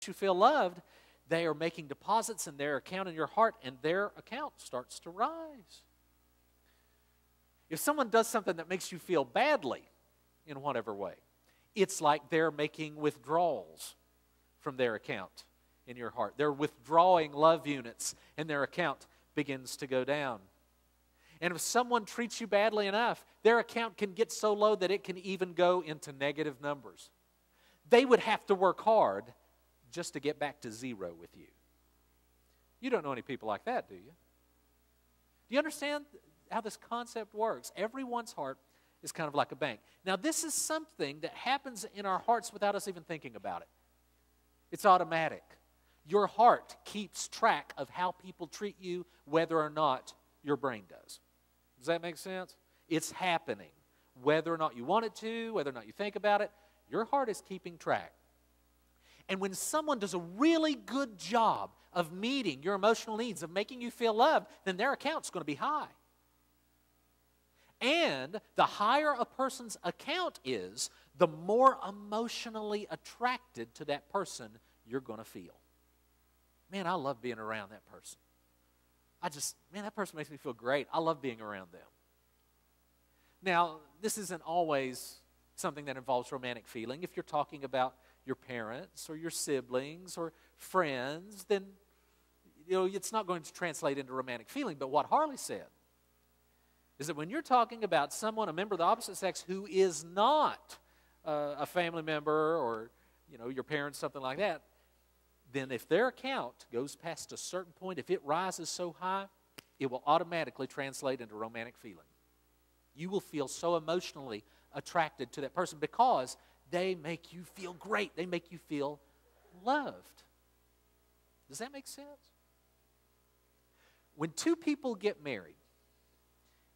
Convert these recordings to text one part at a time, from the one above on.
you feel loved, they are making deposits in their account in your heart, and their account starts to rise. If someone does something that makes you feel badly in whatever way, it's like they're making withdrawals from their account in your heart. They're withdrawing love units, and their account begins to go down. And if someone treats you badly enough, their account can get so low that it can even go into negative numbers. They would have to work hard just to get back to zero with you. You don't know any people like that, do you? Do you understand how this concept works? Everyone's heart is kind of like a bank. Now, this is something that happens in our hearts without us even thinking about it. It's automatic. Your heart keeps track of how people treat you, whether or not your brain does. Does that make sense? It's happening. Whether or not you want it to, whether or not you think about it, your heart is keeping track. And when someone does a really good job of meeting your emotional needs, of making you feel loved, then their account's going to be high. And the higher a person's account is, the more emotionally attracted to that person you're going to feel. Man, I love being around that person. Man, that person makes me feel great. I love being around them. Now, this isn't always something that involves romantic feeling. If you're talking about your parents or your siblings or friends, then it's not going to translate into romantic feeling. But what Harley said is that when you're talking about someone, a member of the opposite sex, who is not a family member or your parents, something like that, then if their account goes past a certain point, if it rises so high, it will automatically translate into romantic feeling. You will feel so emotionally attracted to that person because they make you feel great. They make you feel loved. Does that make sense? When two people get married,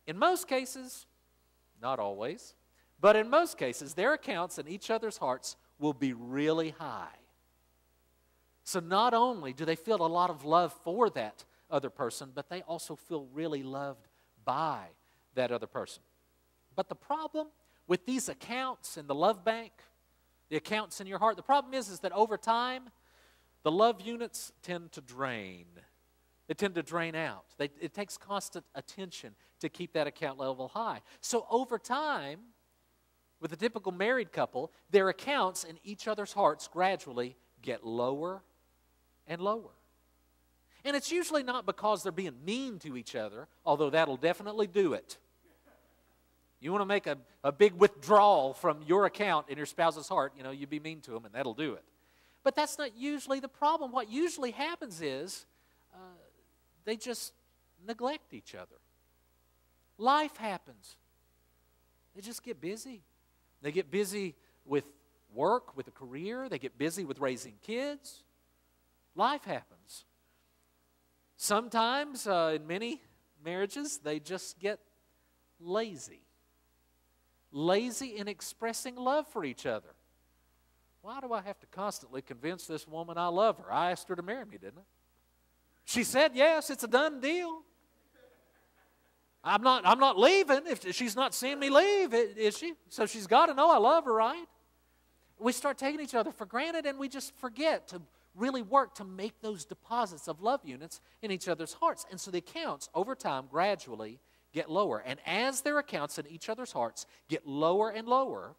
in most cases, not always, but in most cases, their accounts in each other's hearts will be really high. So not only do they feel a lot of love for that other person, but they also feel really loved by that other person. But the problem with these accounts in the love bank, the accounts in your heart, the problem is that over time, the love units tend to drain. They tend to drain out. It takes constant attention to keep that account level high. So over time, with a typical married couple, their accounts in each other's hearts gradually get lower and lower. And it's usually not because they're being mean to each other, although that'll definitely do it. You want to make a big withdrawal from your account in your spouse's heart, you be mean to them and that'll do it. But that's not usually the problem. What usually happens is they just neglect each other. Life happens. They just get busy. They get busy with work, with a career. They get busy with raising kids. Life happens. Sometimes, in many marriages, they just get lazy. Lazy in expressing love for each other. Why do I have to constantly convince this woman I love her? I asked her to marry me, didn't I? She said yes, it's a done deal. I'm not leaving if she's not seeing me leave, is she? So she's got to know I love her, right? We start taking each other for granted and we just forget to really work to make those deposits of love units in each other's hearts. And so the accounts over time gradually get lower. And as their accounts in each other's hearts get lower and lower,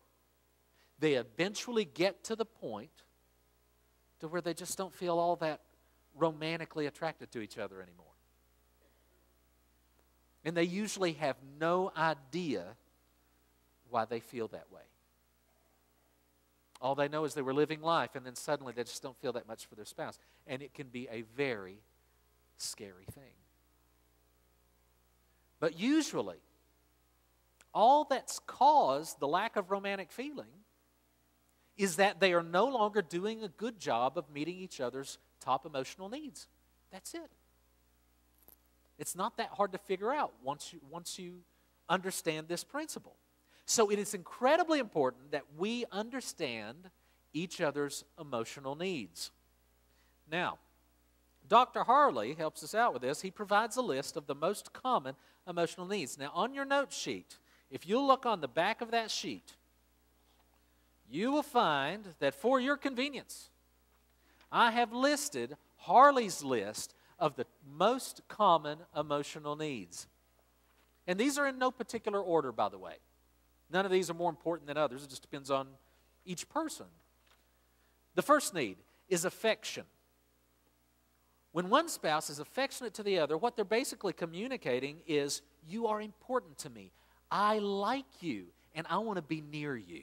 they eventually get to the point to where they just don't feel all that romantically attracted to each other anymore. And they usually have no idea why they feel that way. All they know is they were living life, and then suddenly they just don't feel that much for their spouse. And it can be a very scary thing. But usually, all that's caused the lack of romantic feeling is that they are no longer doing a good job of meeting each other's top emotional needs. That's it. It's not that hard to figure out once you understand this principle. So it is incredibly important that we understand each other's emotional needs. Now, Dr. Harley helps us out with this. He provides a list of the most common emotional needs. Now, on your note sheet, if you look on the back of that sheet, you will find that for your convenience, I have listed Harley's list of the most common emotional needs. And these are in no particular order, by the way. None of these are more important than others. It just depends on each person. The first need is affection. When one spouse is affectionate to the other, what they're basically communicating is, you are important to me. I like you, and I want to be near you.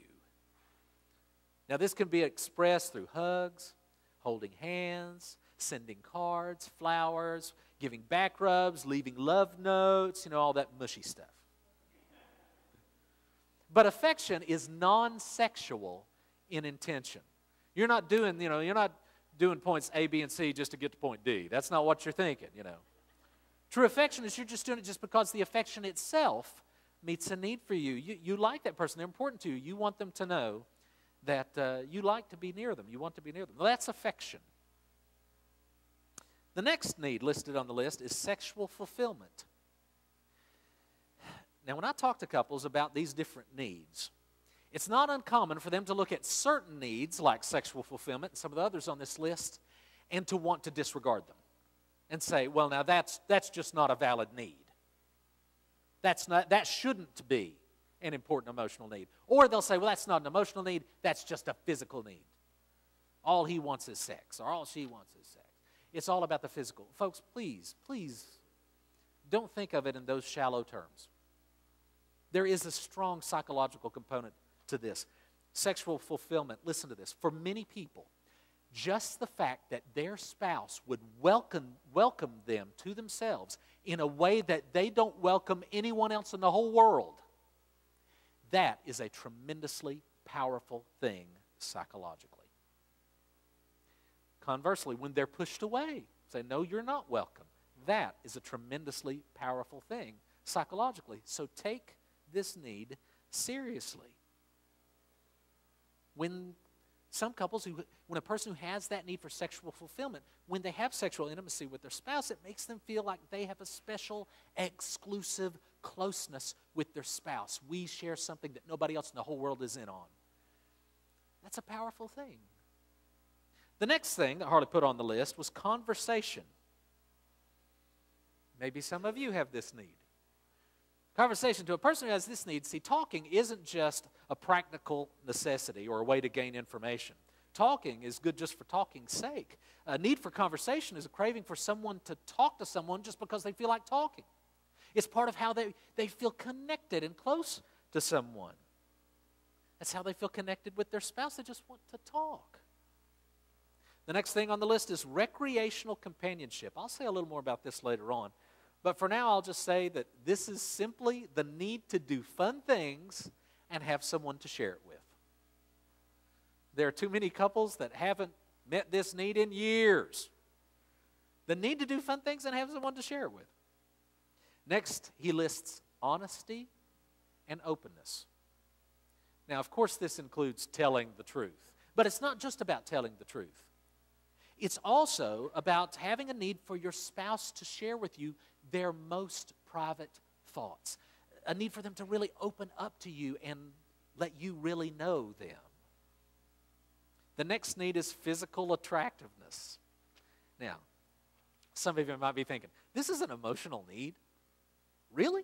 Now, this can be expressed through hugs, holding hands, sending cards, flowers, giving back rubs, leaving love notes, all that mushy stuff. But affection is non-sexual in intention. You're not doing points A, B, and C just to get to point D. That's not what you're thinking, True affection is you're just doing it just because the affection itself meets a need for you. You like that person. They're important to you. You want them to know that you like to be near them. You want to be near them. Well, that's affection. The next need listed on the list is sexual fulfillment. Now, when I talk to couples about these different needs, it's not uncommon for them to look at certain needs, like sexual fulfillment and some of the others on this list, and to want to disregard them and say, well, now that's just not a valid need. That shouldn't be an important emotional need. Or they'll say, well, that's not an emotional need, that's just a physical need. All he wants is sex, or all she wants is sex. It's all about the physical. Folks, please don't think of it in those shallow terms. There is a strong psychological component to this. Sexual fulfillment, listen to this. For many people, just the fact that their spouse would welcome them to themselves in a way that they don't welcome anyone else in the whole world, that is a tremendously powerful thing psychologically. Conversely, when they're pushed away, say, no, you're not welcome, that is a tremendously powerful thing psychologically. So take this need seriously. When a person who has that need for sexual fulfillment, when they have sexual intimacy with their spouse, it makes them feel like they have a special, exclusive closeness with their spouse. We share something that nobody else in the whole world is in on. That's a powerful thing. The next thing that Harley put on the list was conversation. Maybe some of you have this need. Conversation. To a person who has this need, see, talking isn't just a practical necessity or a way to gain information. Talking is good just for talking's sake. A need for conversation is a craving for someone to talk to someone just because they feel like talking. It's part of how they feel connected and close to someone. That's how they feel connected with their spouse. They just want to talk. The next thing on the list is recreational companionship. I'll say a little more about this later on. But for now, I'll just say that this is simply the need to do fun things and have someone to share it with. There are too many couples that haven't met this need in years. The need to do fun things and have someone to share it with. Next, he lists honesty and openness. Now, of course, this includes telling the truth. But it's not just about telling the truth. It's also about having a need for your spouse to share with you their most private thoughts. A need for them to really open up to you and let you really know them. The next need is physical attractiveness. Now, some of you might be thinking, this is an emotional need? Really?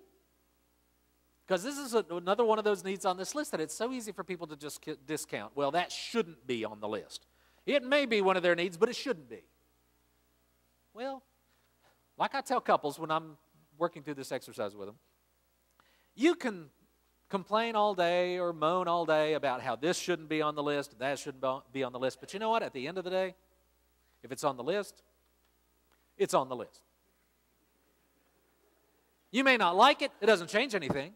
Because this is another one of those needs on this list that it's so easy for people to just discount. Well, that shouldn't be on the list. It may be one of their needs, but it shouldn't be. Well, like I tell couples when I'm working through this exercise with them, you can complain all day or moan all day about how this shouldn't be on the list, and that shouldn't be on the list. But you know what? At the end of the day, if it's on the list, it's on the list. You may not like it. It doesn't change anything.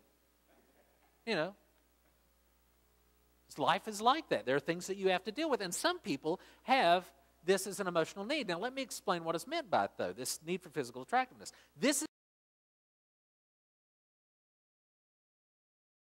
Life is like that. There are things that you have to deal with. And some people have this as an emotional need. Now, let me explain what is meant by it, though, this need for physical attractiveness. This